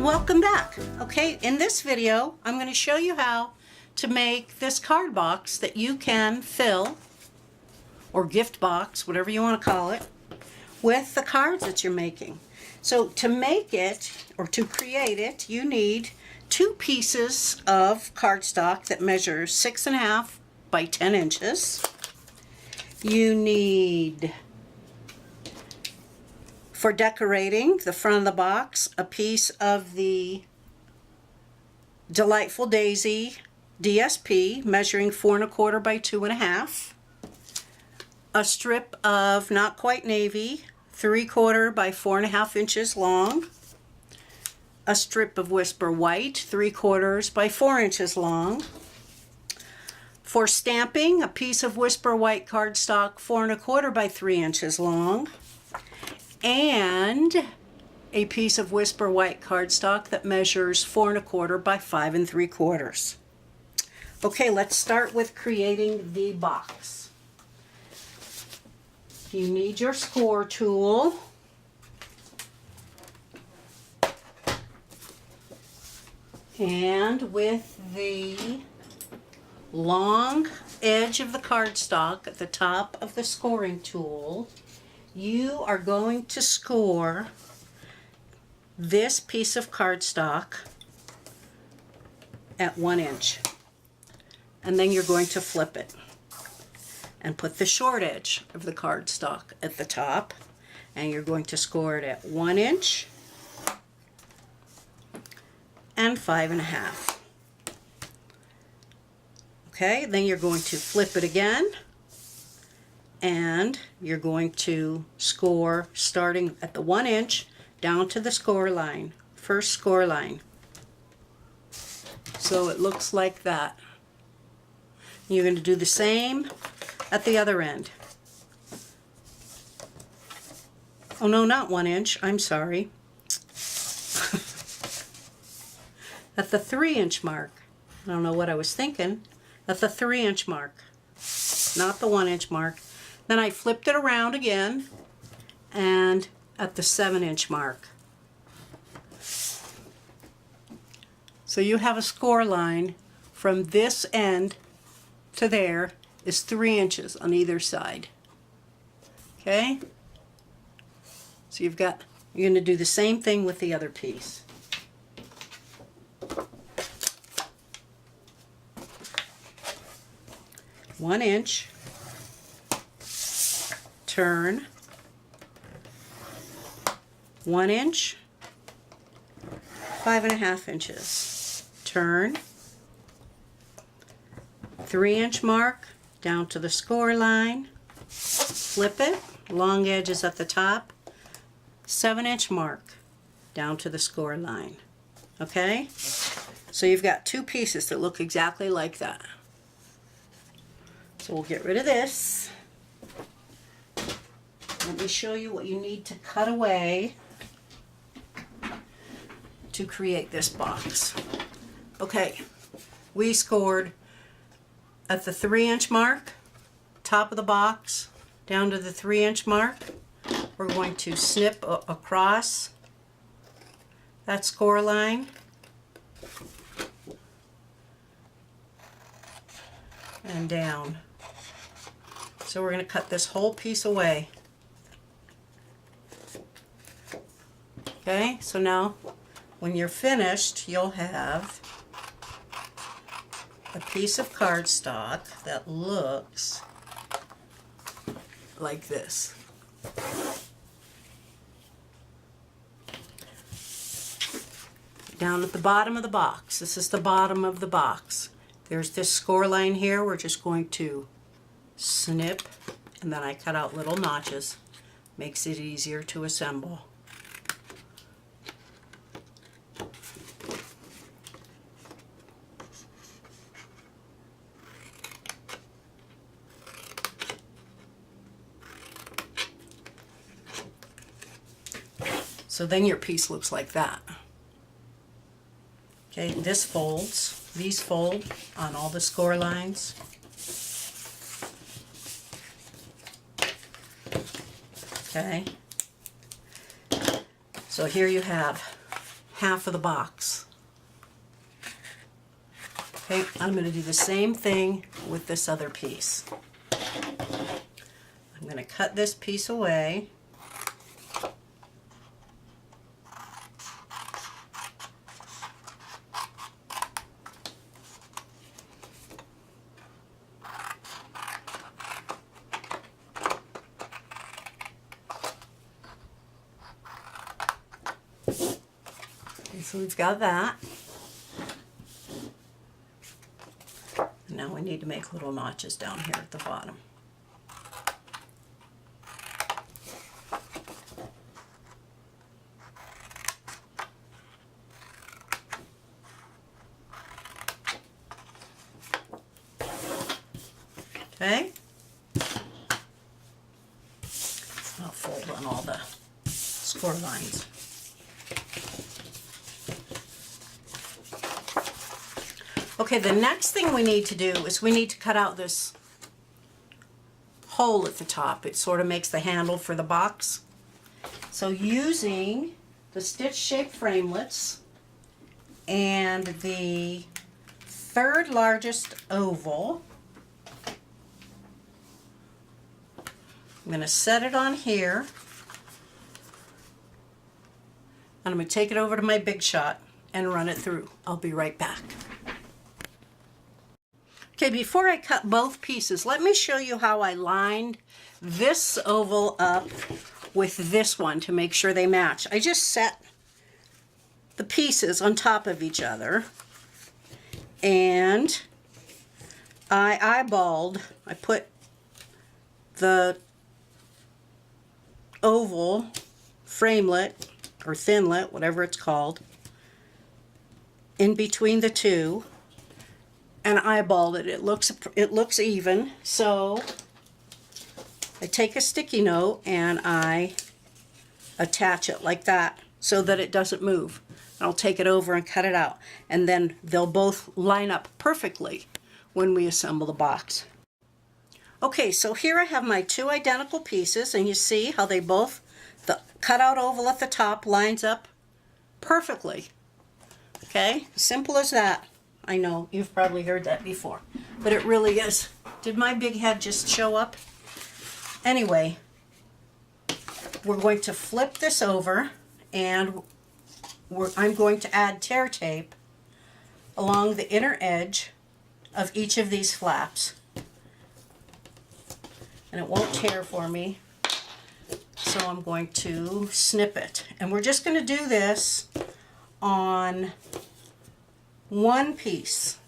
Welcome back. Okay, in this video I'm going to show you how to make this card box that you can fill, or gift box, whatever you want to call it, with the cards that you're making. So to make it, or to create it, you need 2 pieces of cardstock that measure 6.5 by 10 inches. You need, for decorating the front of the box, a piece of the Delightful Daisy DSP measuring 4.25 by 2.5, a strip of Not Quite Navy 3/4 by 4.5 inches long, a strip of Whisper White 3/4 by 4 inches long. For stamping, a piece of Whisper White cardstock 4.25 by 3 inches long, and a piece of Whisper White cardstock that measures 4.25 by 5 3/4. Okay, let's start with creating the box. You need your score tool. And with the long edge of the cardstock at the top of the scoring tool, you are going to score this piece of cardstock at 1 inch. And then you're going to flip it and put the short edge of the cardstock at the top, and you're going to score it at 1 inch and 5.5. Okay, then you're going to flip it again, and you're going to score starting at the 1 inch down to the score line, first score line. So it looks like that. You're going to do the same at the other end. Oh no, not 1 inch, I'm sorry. At the 3-inch mark. I don't know what I was thinking. At the 3-inch mark, not the 1-inch mark. Then I flipped it around again, and at the 7-inch mark. So you have a score line from this end to there is 3 inches on either side. Okay? So you're going to do the same thing with the other piece. One inch, turn, 1 inch, 5.5 inches, turn, 3-inch mark down to the score line, flip it, long edges at the top, 7-inch mark down to the score line. Okay? So you've got 2 pieces that look exactly like that. So we'll get rid of this. Let me show you what you need to cut away to create this box. Okay, we scored at the 3-inch mark, top of the box, down to the 3-inch mark. We're going to snip across that score line and down. So we're going to cut this whole piece away. Okay, so now when you're finished, you'll have a piece of cardstock that looks like this. Down at the bottom of the box, this is the bottom of the box. There's this score line here. We're just going to snip, and then I cut out little notches. Makes it easier to assemble. So then your piece looks like that. Okay, this folds. These fold on all the score lines. Okay. So here you have half of the box. Okay, I'm going to do the same thing with this other piece. I'm going to cut this piece away. So we've got that. Now we need to make little notches down here at the bottom. Okay. I'll fold on all the score lines. Okay, the next thing we need to do is we need to cut out this hole at the top. It sort of makes the handle for the box. So using the stitch-shaped framelits and the third largest oval, I'm going to set it on here, and I'm going to take it over to my Big Shot and run it through. I'll be right back. Okay, before I cut both pieces, let me show you how I lined this oval up with this one to make sure they match. I just set the pieces on top of each other, and I put the oval framelit or thinlet, whatever it's called, in between the two, and eyeballed it. It looks even. So I take a sticky note and I attach it like that so that it doesn't move. I'll take it over and cut it out, and then they'll both line up perfectly when we assemble the box. Okay, so here I have my two identical pieces, and you see how they both, the cutout oval at the top lines up perfectly. Okay, simple as that. I know you've probably heard that before, but it really is. Did my big head just show up? Anyway, we're going to flip this over, and I'm going to add tear tape along the inner edge of each of these flaps. And it won't tear for me, so I'm going to snip it. And we're just going to do this on one piece,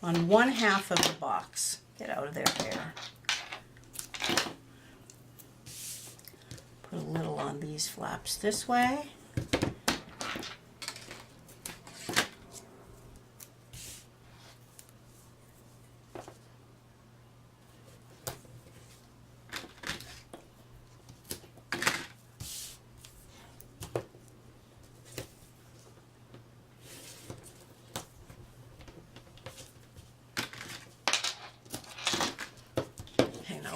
on one half of the box. Get out of there, hair. Put a little on these flaps this way.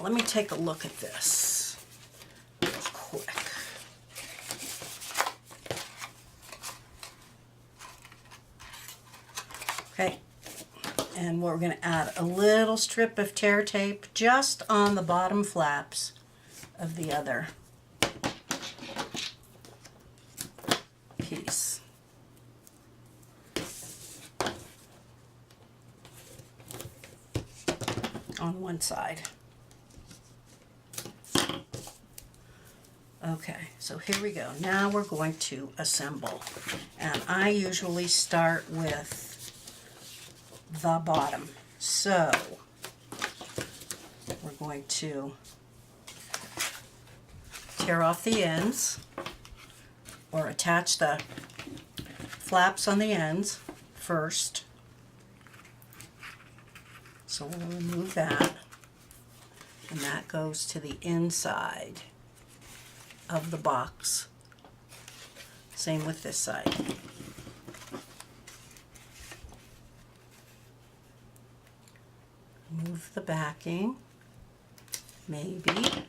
Let me take a look at this real quick. Okay, and we're going to add a little strip of tear tape just on the bottom flaps of the other piece. On one side. Okay, so here we go. Now we're going to assemble. And I usually start with the bottom. So we're going to tear off the ends, or attach the flaps on the ends first. So we'll remove that, and that goes to the inside of the box. Same with this side. Move the backing, maybe,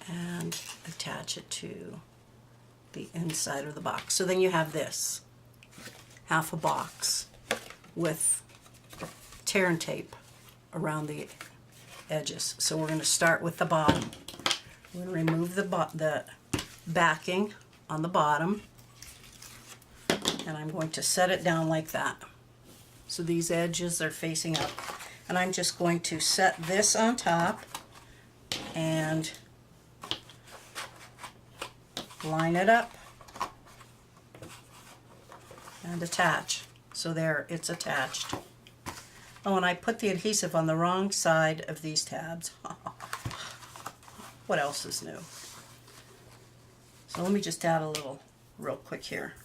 and attach it to the inside of the box. So then you have this, half a box with tear and tape around the edges. So we're going to start with the bottom. We're going to remove the backing on the bottom, and I'm going to set it down like that. So these edges are facing up. And I'm just going to set this on top and line it up and attach. So there, it's attached. Oh, and I put the adhesive on the wrong side of these tabs. What else is new? So let me just add a little real quick here.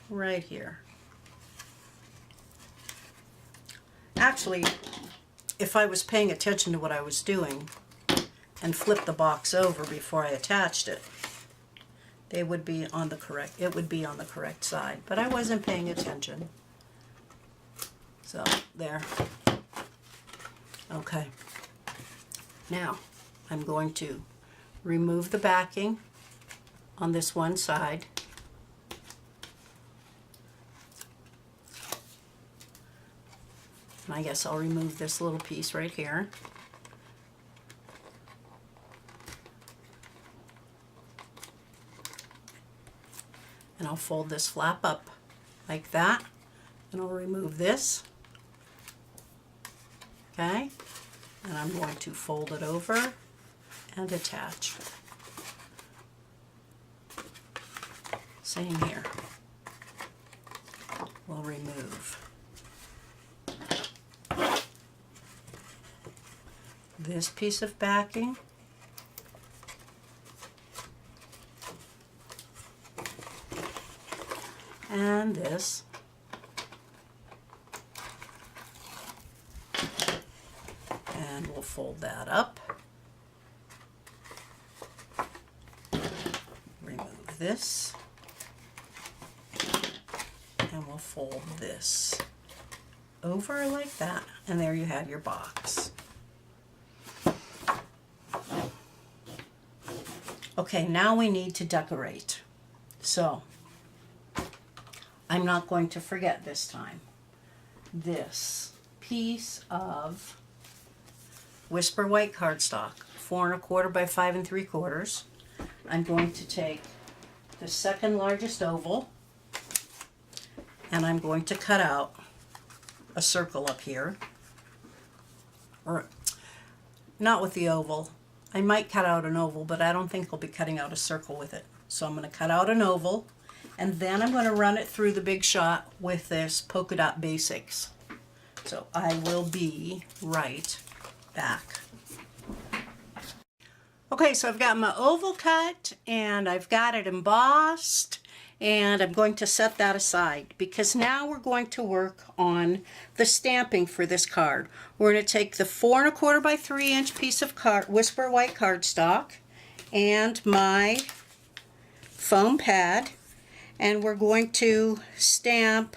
Right here. Actually, if I was paying attention to what I was doing and flipped the box over before I attached it, it would be on the correct side, but I wasn't paying attention. So there. Okay. Now I'm going to remove the backing on this one side. And I guess I'll remove this little piece right here. And I'll fold this flap up like that. And I'll remove this. Okay? And I'm going to fold it over and attach. Same here. We'll remove this piece of backing, and this, and we'll fold that up, remove this, and we'll fold this over like that, and there you have your box. Okay, now we need to decorate. So, I'm not going to forget this time. This piece of Whisper white cardstock, 4 1/4 by 5 3/4. I'm going to take the second largest oval, and I'm going to cut out a circle up here. Or, not with the oval. I might cut out an oval, but I don't think I'll be cutting out a circle with it. So I'm going to cut out an oval, and then I'm going to run it through the Big Shot with this Polka Dot Basics. So I will be right back. Okay, so I've got my oval cut, and I've got it embossed, and I'm going to set that aside because now we're going to work on the stamping for this card. We're going to take the 4 1/4 by 3 inch piece of Whisper white cardstock and my foam pad, and we're going to stamp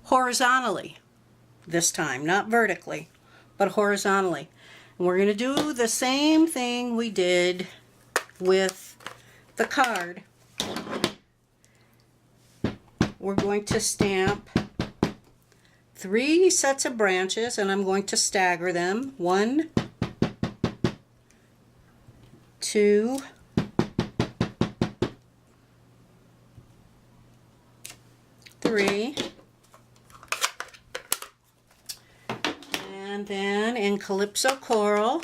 horizontally this time, not vertically, but horizontally. And we're going to do the same thing we did with the card. We're going to stamp 3 sets of branches, and I'm going to stagger them. 1, 2, 3, and then in Calypso Coral,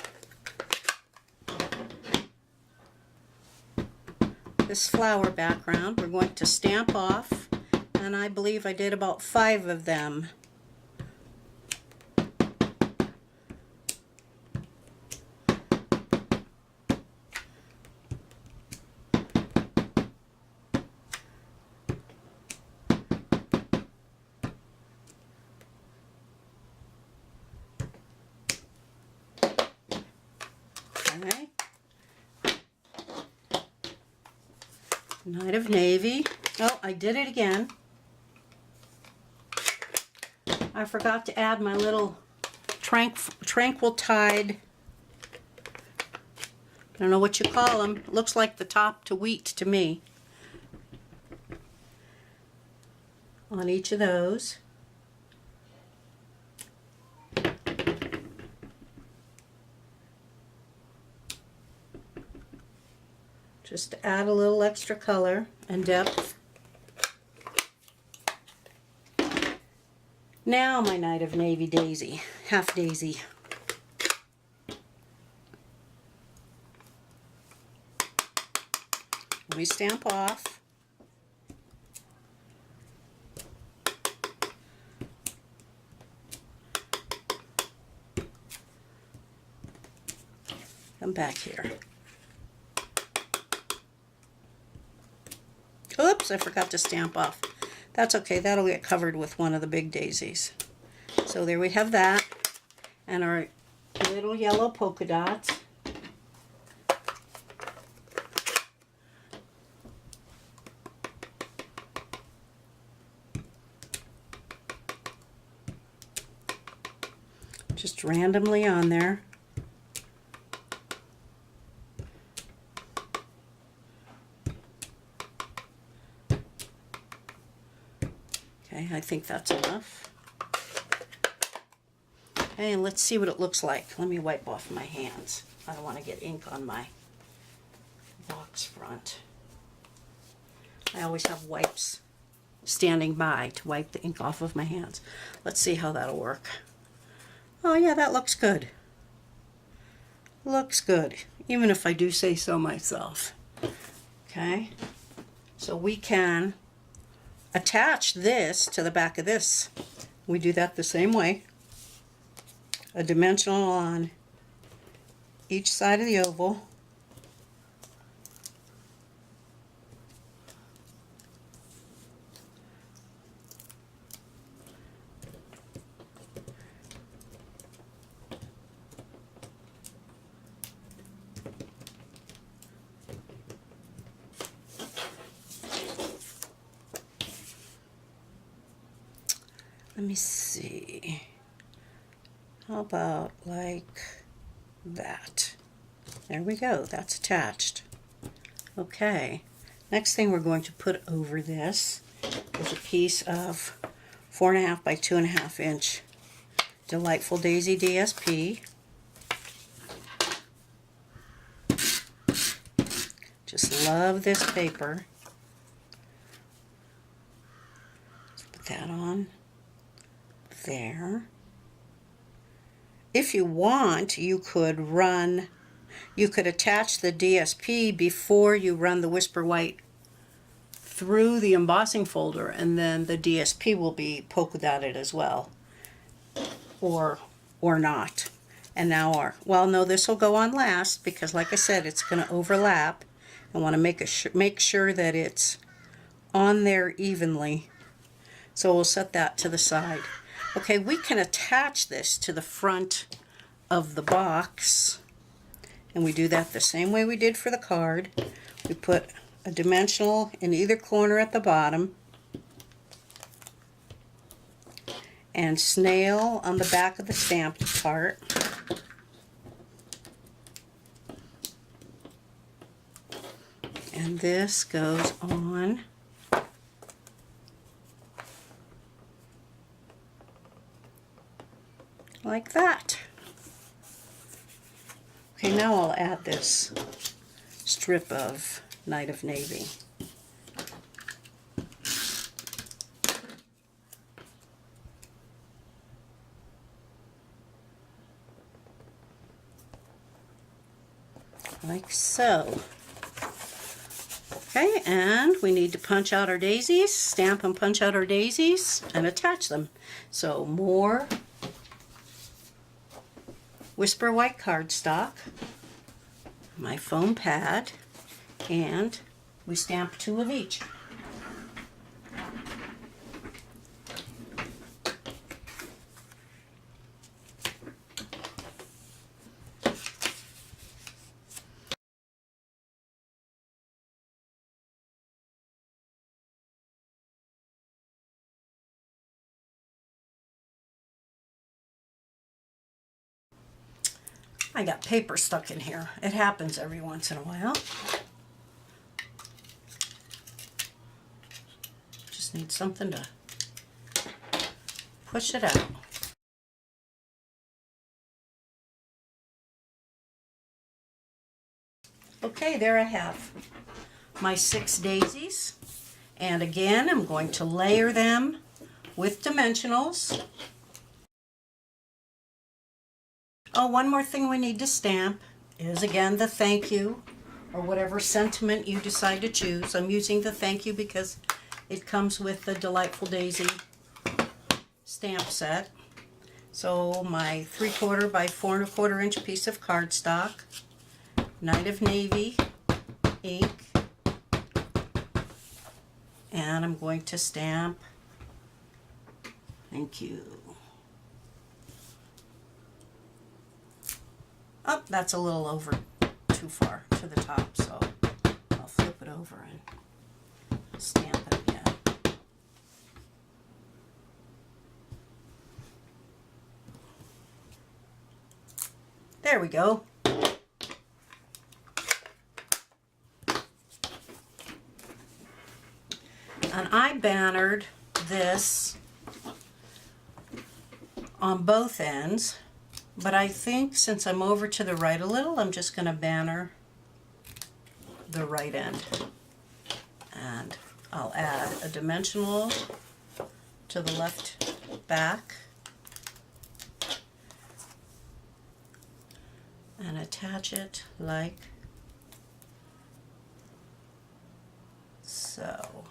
this flower background, we're going to stamp off, and I believe I did about 5 of them. Okay. Night of Navy. Oh, I did it again. I forgot to add my little Tranquil Tide I don't know what you call them. It looks like the top to wheat to me. On each of those. Just to add a little extra color and depth. Now my Night of Navy daisy, half daisy. We stamp off. Come back here. Oops, I forgot to stamp off. That's okay, that'll get covered with one of the big daisies. So there we have that, and our little yellow polka dots. Just randomly on there. Okay, I think that's enough. Okay, and let's see what it looks like. Let me wipe off my hands. I don't want to get ink on my box front. I always have wipes standing by to wipe the ink off of my hands. Let's see how that'll work. Oh yeah, that looks good. Looks good, even if I do say so myself. Okay, so we can attach this to the back of this. We do that the same way. A dimensional on each side of the oval. Let me see. How about like that? There we go. That's attached. Okay. Next thing we're going to put over this is a piece of 4.5 by 2.5 inch Delightful Daisy DSP. Just love this paper. Let's put that on there. If you want, you could attach the DSP before you run the Whisper White through the embossing folder, and then the DSP will be polka dotted as well, or not. And now no, this will go on last because, like I said, it's going to overlap. I want to make sure that it's on there evenly. So we'll set that to the side. Okay, we can attach this to the front of the box, and we do that the same way we did for the card. We put a dimensional in either corner at the bottom, and snail on the back of the stamped part. And this goes on like that. Okay, now I'll add this strip of Night of Navy. Like so. Okay, and we need to punch out our daisies, stamp and punch out our daisies, and attach them. So more Whisper White cardstock, my foam pad, and we stamp 2 of each. I got paper stuck in here. It happens every once in a while. Just need something to push it out. Okay, there I have my 6 daisies. And again, I'm going to layer them with dimensionals. Oh, one more thing we need to stamp is again the thank you, or whatever sentiment you decide to choose. I'm using the thank you because it comes with the Delightful Daisy stamp set. So my 3/4 by 4 1/4 inch piece of cardstock, Night of Navy ink, and I'm going to stamp thank you. Oh, that's a little over too far to the top, so I'll flip it over and stamp it again. There we go. And I bannered this on both ends, but I think since I'm over to the right a little, I'm just going to banner the right end. And I'll add a dimensional to the left back and attach it like so.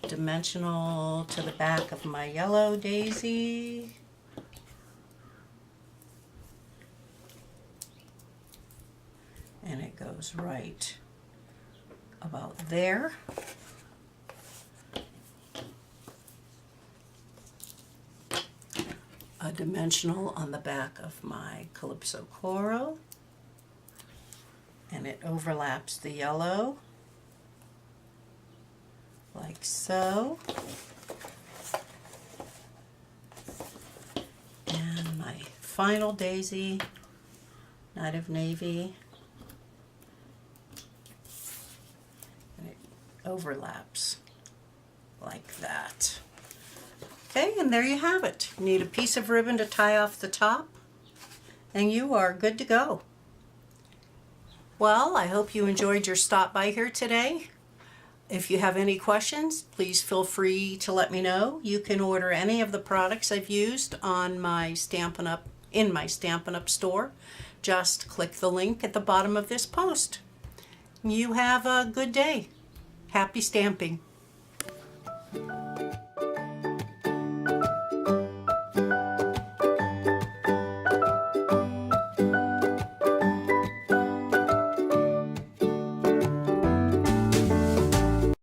Dimensional to the back of my yellow daisy. And it goes right about there. A dimensional on the back of my Calypso Coral. And it overlaps the yellow like so. And my final daisy, Night of Navy, and it overlaps like that. Okay, and there you have it. You need a piece of ribbon to tie off the top, and you are good to go. Well, I hope you enjoyed your stop by here today. If you have any questions, please feel free to let me know. You can order any of the products I've used on my Stampin' Up! In my Stampin' Up! Store. Just click the link at the bottom of this post. You have a good day. Happy stamping.